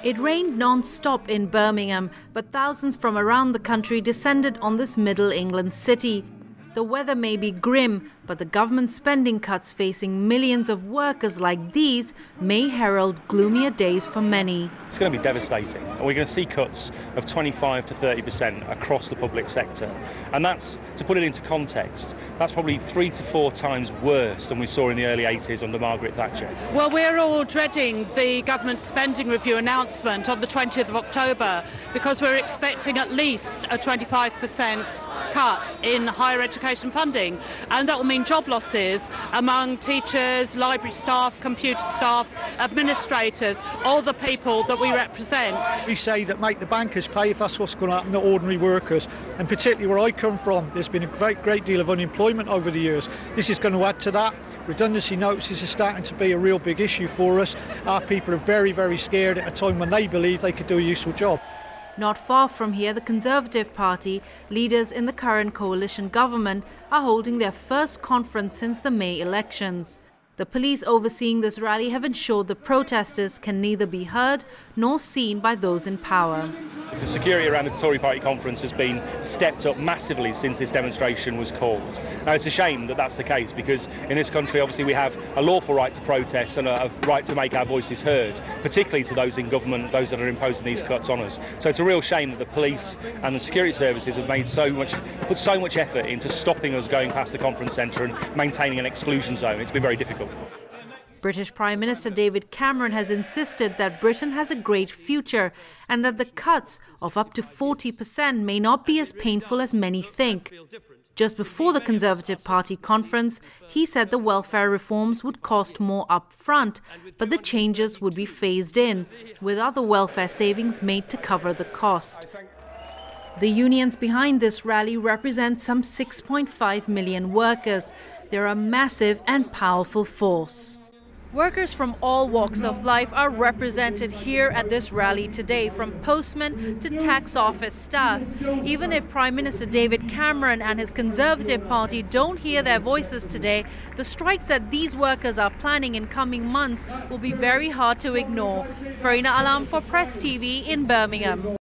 It rained non-stop in Birmingham, but thousands from around the country descended on this middle England city. The weather may be grim, but the government spending cuts facing millions of workers like these may herald gloomier days for many. It's going to be devastating, and we're going to see cuts of 25 to 30% across the public sector. And that's, to put it into context, that's probably 3 to 4 times worse than we saw in the early 80s under Margaret Thatcher. Well, we're all dreading the government spending review announcement on the 20th of October because we're expecting at least a 25% cut in higher education funding, and that will mean job losses among teachers, library staff, computer staff, administrators, all the people that we represent. We say that make the bankers pay if that's what's going to happen to ordinary workers, and particularly where I come from, there's been a great deal of unemployment over the years. This is going to add to that. Redundancy notices are starting to be a real big issue for us. Our people are very, very scared at a time when they believe they could do a useful job. Not far from here, the Conservative Party, leaders in the current coalition government, are holding their first conference since the May elections. The police overseeing this rally have ensured the protesters can neither be heard nor seen by those in power. The security around the Tory party conference has been stepped up massively since this demonstration was called. Now, it's a shame that that's the case, because in this country, obviously, we have a lawful right to protest and a right to make our voices heard, particularly to those in government, those that are imposing these cuts on us. So it's a real shame that the police and the security services have put so much effort into stopping us going past the conference centre and maintaining an exclusion zone. It's been very difficult. British Prime Minister David Cameron has insisted that Britain has a great future and that the cuts of up to 40% may not be as painful as many think. Just before the Conservative Party conference, he said the welfare reforms would cost more up front, but the changes would be phased in, with other welfare savings made to cover the cost. The unions behind this rally represent some 6.5 million workers. They're a massive and powerful force. Workers from all walks of life are represented here at this rally today, from postmen to tax office staff. Even if Prime Minister David Cameron and his Conservative Party don't hear their voices today, the strikes that these workers are planning in coming months will be very hard to ignore. Farina Alam for Press TV in Birmingham.